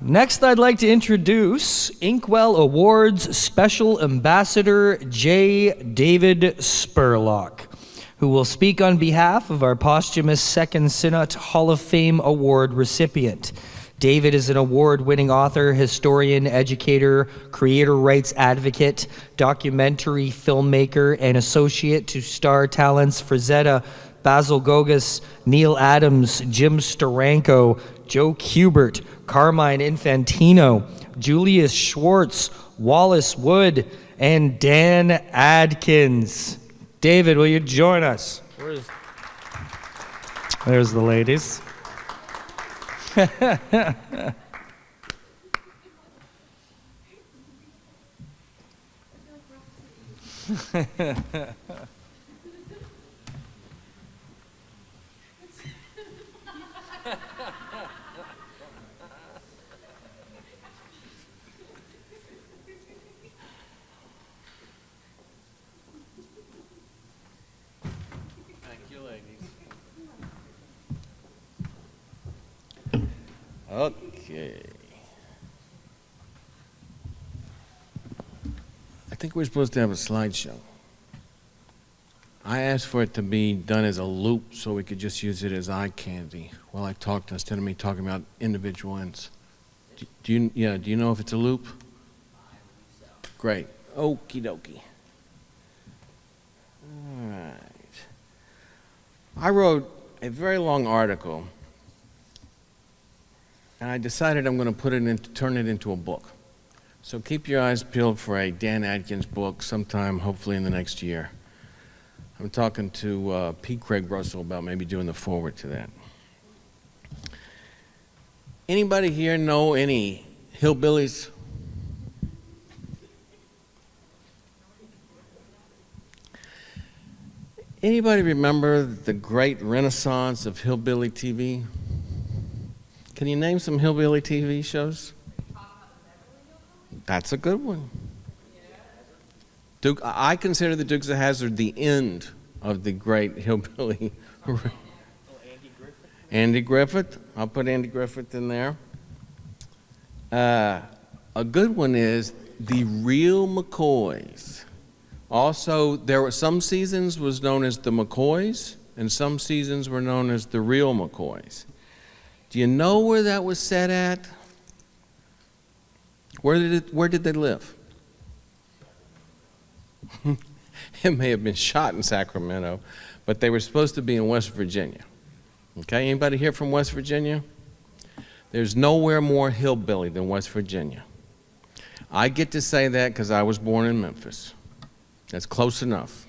Next, I'd like to introduce Inkwell Awards Special Ambassador J. David Spurlock, who will speak on behalf of our posthumous Second Sinnott Hall of Fame Award recipient. David is an award-winning author, historian, educator, creator rights advocate, documentary filmmaker, and associate to star talents Frazetta, Basil Gogas, Neal Adams, Jim Steranko, Joe Kubert, Carmine Infantino, Julius Schwartz, Wallace Wood, and Dan Adkins. David, will you join us? There's the ladies. Okay. I think we're supposed to have a slideshow. I asked for it to be done as a loop so we could just use it as eye candy while I talked instead of me talking about individual ends. Do you know if it's a loop? Great. Okie dokie. All right. I wrote a very long article, and I decided I'm going to turn it into a book. So keep your eyes peeled for a Dan Adkins book sometime, hopefully in the next year. I'm talking to P. Craig Russell about maybe doing the foreword to that. Anybody here know any hillbillies? Anybody remember the great renaissance of hillbilly TV? Can you name some hillbilly TV shows? That's a good one. I consider the Dukes of Hazzard the end of the great hillbilly. Andy Griffith. I'll put Andy Griffith in there. A good one is The Real McCoys. Also, there were some seasons was known as The McCoys, and some seasons were known as The Real McCoys. Do you know where that was set at? Where did they live? It may have been shot in Sacramento, but they were supposed to be in West Virginia. Okay, anybody here from West Virginia? There's nowhere more hillbilly than West Virginia. I get to say that because I was born in Memphis. That's close enough.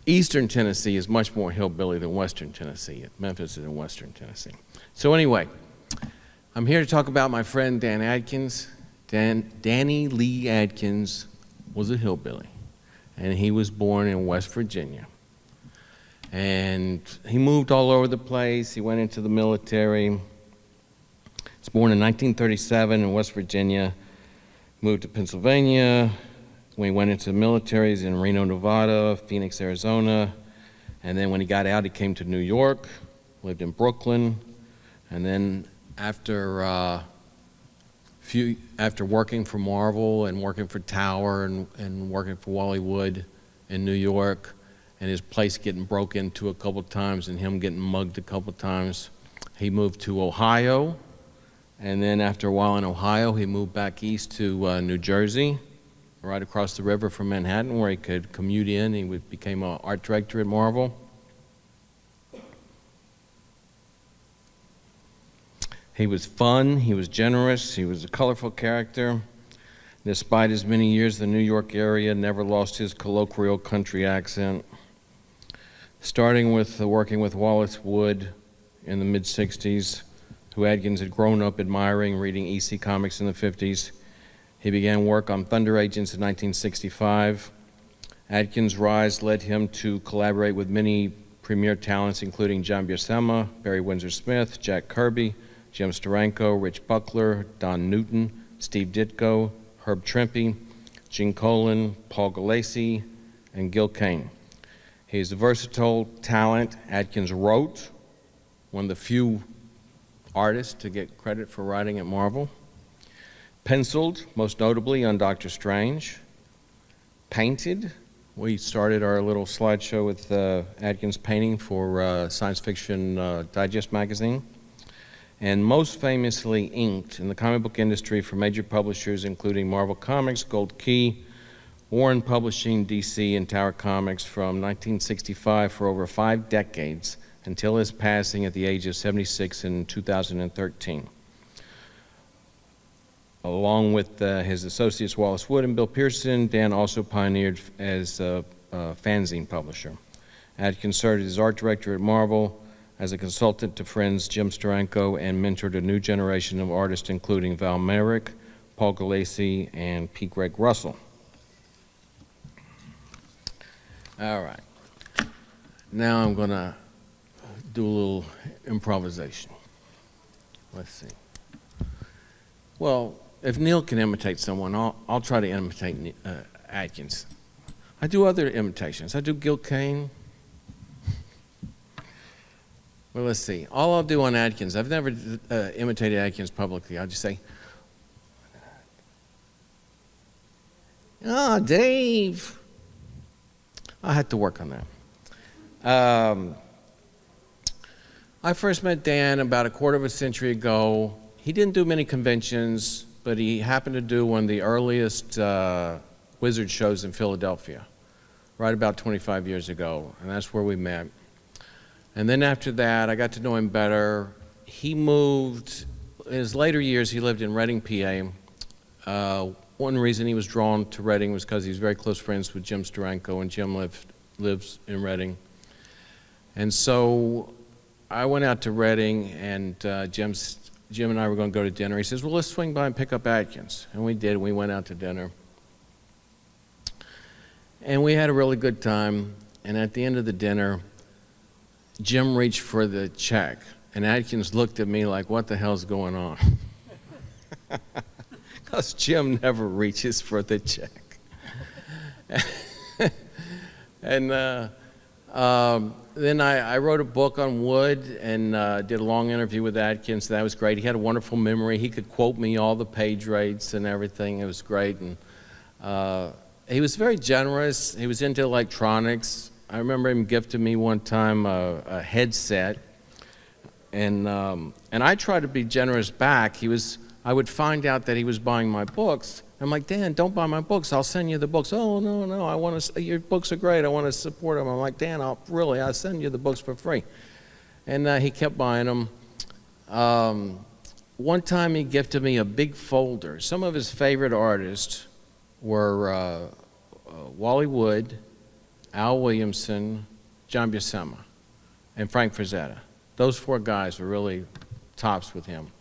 Eastern Tennessee is much more hillbilly than Western Tennessee. Memphis is in Western Tennessee. So anyway, I'm here to talk about my friend Dan Adkins. Danny Lee Adkins was a hillbilly, and he was born in West Virginia. And he moved all over the place. He went into the military. He was born in 1937 in West Virginia, moved to Pennsylvania. When he went into the military, he's in Reno, Nevada, Phoenix, Arizona. And then when he got out, he came to New York, lived in Brooklyn. And then after working for Marvel and working for Tower and working for Wally Wood in New York, and his place getting broke into a couple times and him getting mugged a couple times, he moved to Ohio. And then after a while in Ohio, he moved back east to New Jersey, right across the river from Manhattan, where he could commute in. He became an art director at Marvel. He was fun, he was generous, he was a colorful character. Despite his many years in the New York area, never lost his colloquial country accent. Starting with working with Wallace Wood in the mid-60s, who Adkins had grown up admiring, reading EC comics in the 50s. He began work on Thunder Agents in 1965. Adkins' rise led him to collaborate with many premier talents, including John Buscema, Barry Windsor Smith, Jack Kirby, Jim Steranko, Rich Buckler, Don Newton, Steve Ditko, Herb Trimpe, Gene Colan, Paul Gulacy, and Gil Kane. He's a versatile talent. Adkins wrote, one of the few artist to get credit for writing at Marvel. Penciled, most notably on Doctor Strange. Painted. We started our little slideshow with Adkins painting for Science Fiction Digest magazine. And most famously inked in the comic book industry for major publishers including Marvel Comics, Gold Key, Warren Publishing, DC, and Tower Comics from 1965 for over 5 decades until his passing at the age of 76 in 2013. Along with his associates Wallace Wood and Bill Pearson, Dan also pioneered as a fanzine publisher. Adkins served as art director at Marvel, as a consultant to friends Jim Steranko, and mentored a new generation of artists including Val Merrick, Paul Gulacy, and P. Greg Russell. All right. Now I'm going to do a little improvisation. Let's see. Well, if Neal can imitate someone, I'll try to imitate Adkins. I do other imitations. I do Gil Kane. Well, let's see. All I'll do on Adkins, I've never imitated Adkins publicly. I'll just say, "Ah, Dave." I had to work on that. I first met Dan about a quarter of a century ago. He didn't do many conventions, but he happened to do one of the earliest Wizard shows in Philadelphia, right about 25 years ago, and that's where we met. And then after that, I got to know him better. He moved, in his later years, he lived in Reading, PA. One reason he was drawn to Reading was because he's very close friends with Jim Steranko, and Jim lives in Reading. And so I went out to Reading, and Jim and I were going to go to dinner. He says, "Well, let's swing by and pick up Adkins." And we did. We went out to dinner. And we had a really good time. And at the end of the dinner, Jim reached for the check. And Adkins looked at me like, "What the hell's going on?" Because Jim never reaches for the check. And then I wrote a book on wood and did a long interview with Adkins. That was great. He had a wonderful memory. He could quote me all the page rates and everything. It was great. And he was very generous. He was into electronics. I remember him gifting me one time a headset. And I tried to be generous back. I would find out that he was buying my books. I'm like, "Dan, don't buy my books. I'll send you the books." "Oh, no, I want to. Your books are great. I want to support them." I'm like, "Dan, I'll send you the books for free." And he kept buying them. One time he gifted me a big folder. Some of his favorite artists were Wally Wood, Al Williamson, John Buscema, and Frank Frazetta. Those 4 guys were really tops with him.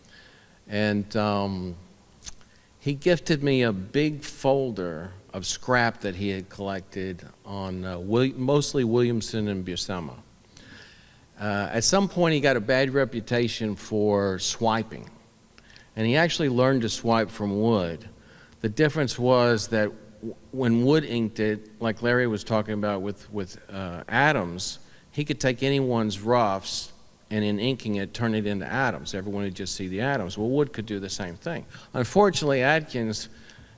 And he gifted me a big folder of scrap that he had collected on mostly Williamson and Buscema. At some point, he got a bad reputation for swiping, and he actually learned to swipe from Wood. The difference was that when Wood inked it, like Larry was talking about with Adams, he could take anyone's roughs and in inking it, turn it into atoms. Everyone would just see the atoms. Well, Wood could do the same thing. Unfortunately, Adkins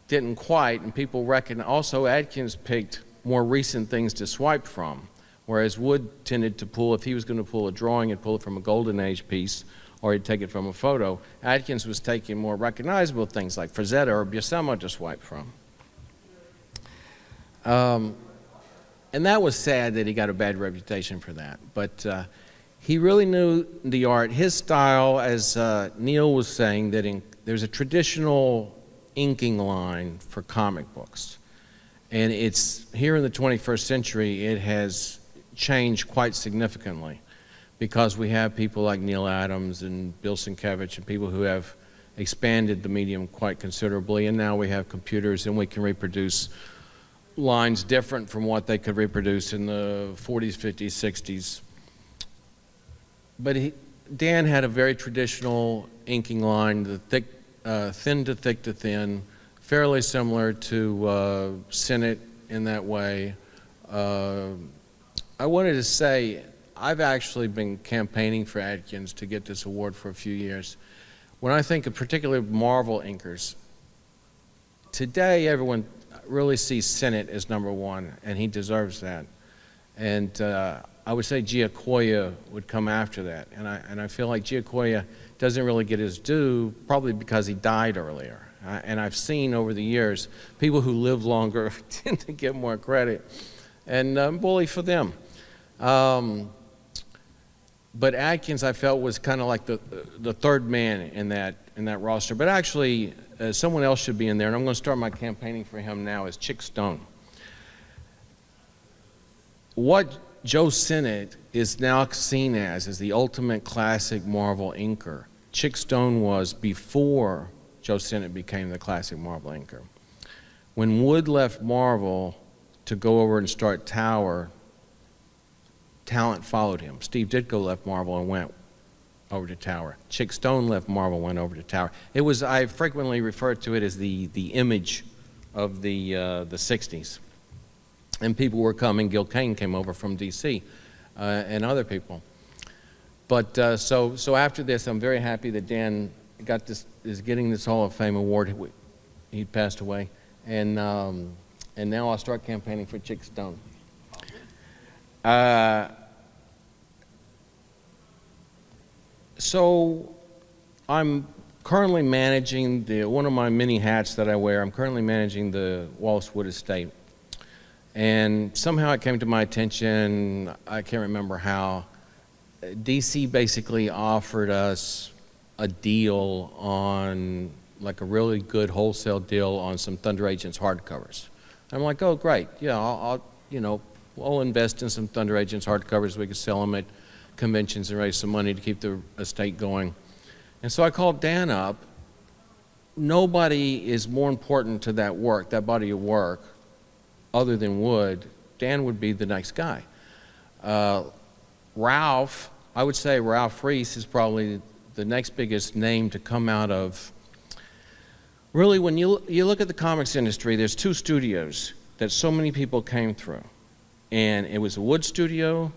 didn't quite, and people reckon also Adkins picked more recent things to swipe from, whereas Wood tended to pull, if he was going to pull a drawing, he'd pull it from a Golden Age piece, or he'd take it from a photo. Adkins was taking more recognizable things like Frazetta or Buscema to swipe from. And that was sad that he got a bad reputation for that. But he really knew the art. His style, as Neal was saying, that there's a traditional inking line for comic books. And it's here in the 21st century, it has changed quite significantly because we have people like Neal Adams and Bill Sienkiewicz and people who have expanded the medium quite considerably. And now we have computers and we can reproduce lines different from what they could reproduce in the 40s, 50s, 60s. But Dan had a very traditional inking line, the thin to thick to thin, fairly similar to Sinnott in that way. I wanted to say, I've actually been campaigning for Adkins to get this award for a few years. When I think of particularly Marvel inkers, today everyone really sees Sinnott as #1, and he deserves that. And I would say Giacoya would come after that. And I feel like Giacoya doesn't really get his due, probably because he died earlier. And I've seen over the years, people who live longer tend to get more credit. And I'm bully for them. But Adkins, I felt, was kind of like the third man in that roster. But actually, someone else should be in there, and I'm going to start my campaigning for him now, is Chick Stone. What Joe Sinnott is now seen as the ultimate classic Marvel inker. Chick Stone was before Joe Sinnott became the classic Marvel inker. When Wood left Marvel to go over and start Tower, talent followed him. Steve Ditko left Marvel and went over to Tower. Chick Stone left Marvel, went over to Tower. It was, I frequently refer to it as the image of the 60s. And people were coming. Gil Kane came over from DC, and other people. But so after this, I'm very happy that Dan is getting this Hall of Fame award. He passed away, and now I'll start campaigning for Chick Stone. So I'm currently managing one of my many hats that I wear. I'm currently managing the Wallace Wood estate. And somehow it came to my attention, I can't remember how, DC basically offered us a deal on, like a really good wholesale deal on some Thunder Agents hardcovers. I'm like, oh great, yeah, I'll invest in some Thunder Agents hardcovers. We could sell them at conventions and raise some money to keep the estate going. And so I called Dan up. Nobody is more important to that work, that body of work, other than Wood. Dan would be the next guy. Ralph, I would say Ralph Reese is probably the next biggest name to come out of. Really, when you look at the comics industry, there's two studios that so many people came through. And it was a Wood studio,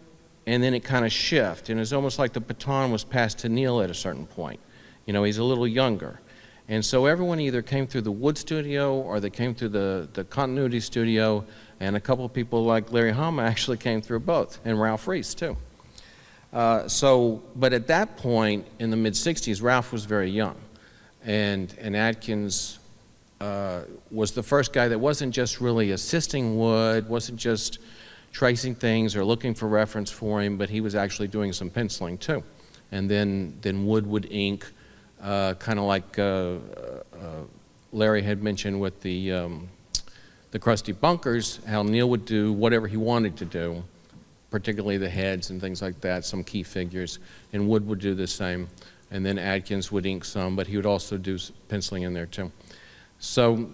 and then it kind of shifted. And it's almost like the baton was passed to Neal at a certain point. He's a little younger. And so everyone either came through the Wood studio or they came through the continuity studio, and a couple of people like Larry Hama actually came through both, and Ralph Reese too. But at that point in the mid-60s, Ralph was very young, and Adkins was the first guy that wasn't just really assisting Wood, wasn't just tracing things or looking for reference for him, but he was actually doing some penciling too. And then Wood would ink, kind of like Larry had mentioned with the Krusty Bunkers, how Neal would do whatever he wanted to do, particularly the heads and things like that, some key figures, and Wood would do the same. And then Adkins would ink some, but he would also do penciling in there too. So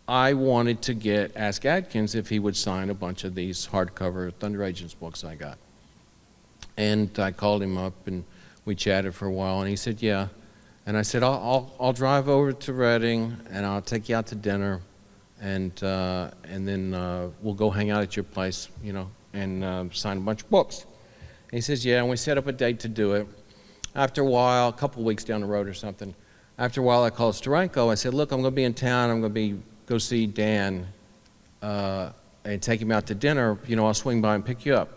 I wanted to ask Adkins if he would sign a bunch of these hardcover Thunder Agents books I got. And I called him up and we chatted for a while, and he said, yeah. And I said, I'll drive over to Reading and I'll take you out to dinner, and then we'll go hang out at your place, and sign a bunch of books. And he says, yeah, and we set up a date to do it. After a while, a couple weeks down the road or something, after a while I called Steranko. I said, look, I'm going to be in town. I'm going to go see Dan and take him out to dinner. I'll swing by and pick you up.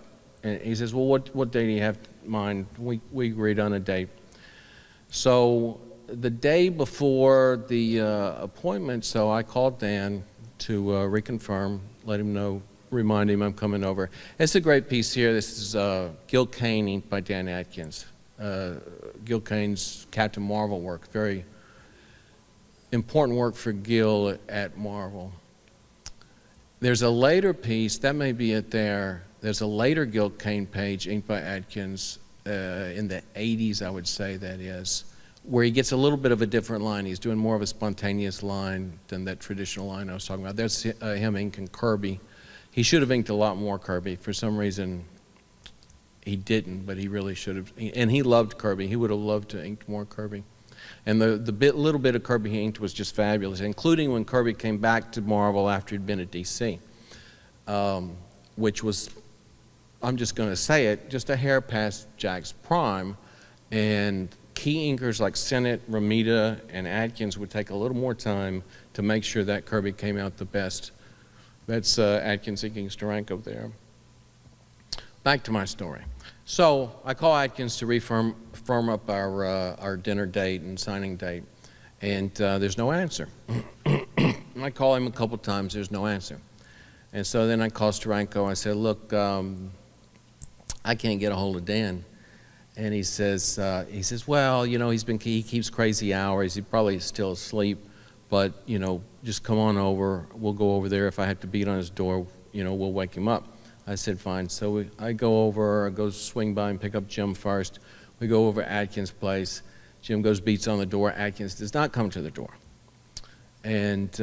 And he says, well, what day do you have in mind? We agreed on a date. So the day before the appointment, so I called Dan to reconfirm, let him know, remind him I'm coming over. It's a great piece here. This is Gil Kane, inked by Dan Adkins. Gil Kane's Captain Marvel work, very important work for Gil at Marvel. There's a later piece, that may be it there. There's a later Gil Kane page inked by Adkins in the 80s, I would say that is, where he gets a little bit of a different line. He's doing more of a spontaneous line than that traditional line I was talking about. There's him inking Kirby. He should have inked a lot more Kirby. For some reason, he didn't, but he really should have. And he loved Kirby. He would have loved to ink more Kirby. And the little bit of Kirby he inked was just fabulous, including when Kirby came back to Marvel after he'd been at DC, which was I'm just going to say it, just a hair past Jack's prime, and key inkers like Sinnott, Romita, and Adkins would take a little more time to make sure that Kirby came out the best. That's Adkins inking Steranko there. Back to my story. So I call Adkins to firm up our dinner date and signing date, and there's no answer. I call him a couple times, there's no answer. And so then I call Steranko, I said, look, I can't get a hold of Dan. And he says, well, you know, he keeps crazy hours, he's probably still asleep, but, you know, just come on over, we'll go over there. If I have to beat on his door, you know, we'll wake him up. I said, fine. So I go over, I go swing by and pick up Jim first. We go over Adkins' place. Jim goes, beats on the door. Adkins does not come to the door. And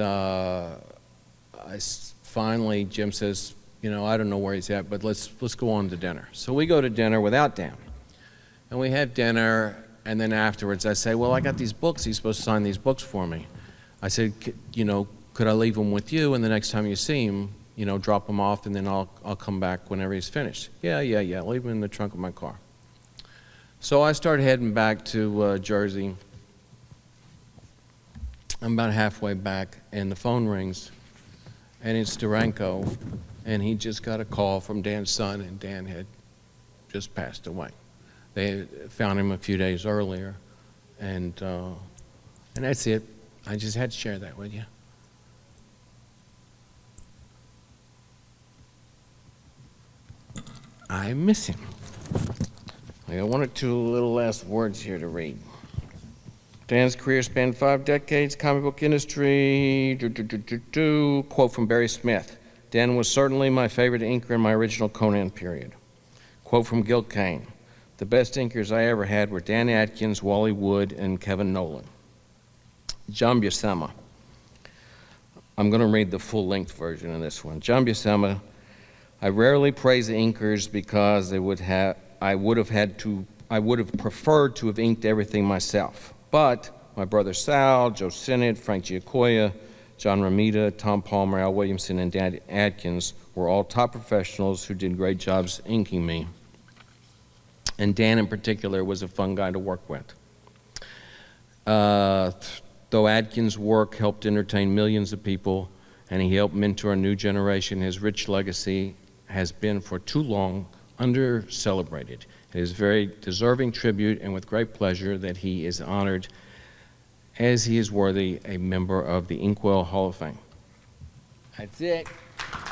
finally, Jim says, you know, I don't know where he's at, but let's go on to dinner. So we go to dinner without Dan. And we have dinner, and then afterwards I say, well, I got these books. He's supposed to sign these books for me. I said, you know, could I leave them with you, and the next time you see him, you know, drop them off, and then I'll come back whenever he's finished. Yeah, leave them in the trunk of my car. So I start heading back to Jersey. I'm about halfway back, and the phone rings, and it's Steranko, and he just got a call from Dan's son, and Dan had just passed away. They found him a few days earlier, and that's it. I just had to share that with you. I miss him. I got one or two little last words here to read. Dan's career spanned 5 decades, comic book industry, Quote from Barry Smith. Dan was certainly my favorite inker in my original Conan period. Quote from Gil Kane. The best inkers I ever had were Dan Adkins, Wally Wood, and Kevin Nolan. John Buscema. I'm going to read the full-length version of this one. John Buscema. I rarely praise the inkers because I would have preferred to have inked everything myself. But my brother Sal, Joe Sinnott, Frank Giacoya, John Romita, Tom Palmer, Al Williamson, and Dan Adkins were all top professionals who did great jobs inking me. And Dan in particular was a fun guy to work with. Though Adkins' work helped entertain millions of people and he helped mentor a new generation, his rich legacy has been for too long under-celebrated. It is very deserving tribute, and with great pleasure that he is honored as he is worthy a member of the Inkwell Hall of Fame. That's it. That's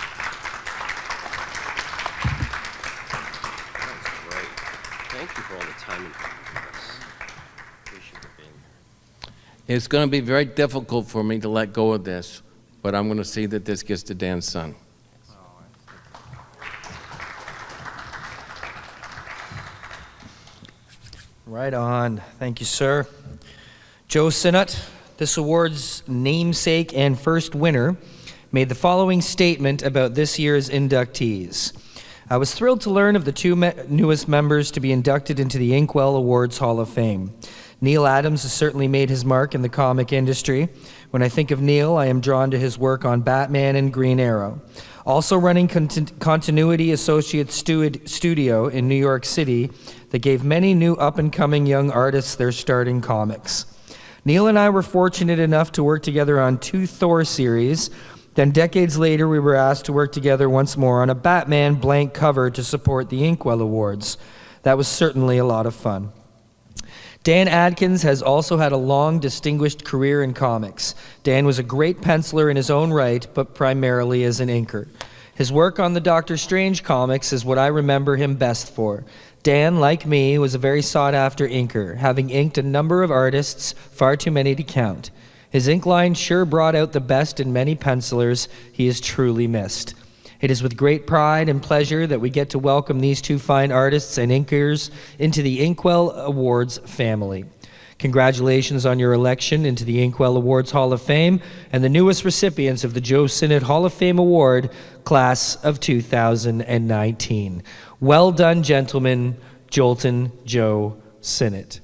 great. Thank you for all the time and appreciate you being here. It's going to be very difficult for me to let go of this, but I'm going to see that this gets to Dan's son. Right on. Thank you, sir. Joe Sinnott, this award's namesake and first winner, made the following statement about this year's inductees. I was thrilled to learn of the 2 newest members to be inducted into the Inkwell Awards Hall of Fame. Neal Adams has certainly made his mark in the comic industry. When I think of Neal, I am drawn to his work on Batman and Green Arrow. Also running Continuity Associates Studio in New York City that gave many new up-and-coming young artists their start in comics. Neal and I were fortunate enough to work together on 2 Thor series. Then decades later, we were asked to work together once more on a Batman blank cover to support the Inkwell Awards. That was certainly a lot of fun. Dan Adkins has also had a long, distinguished career in comics. Dan was a great penciler in his own right, but primarily as an inker. His work on the Doctor Strange comics is what I remember him best for. Dan, like me, was a very sought-after inker, having inked a number of artists, far too many to count. His ink line sure brought out the best in many pencilers. He is truly missed. It is with great pride and pleasure that we get to welcome these 2 fine artists and inkers into the Inkwell Awards family. Congratulations on your election into the Inkwell Awards Hall of Fame and the newest recipients of the Joe Sinnott Hall of Fame Award, class of 2019. Well done, gentlemen. Jolton Joe Sinnott.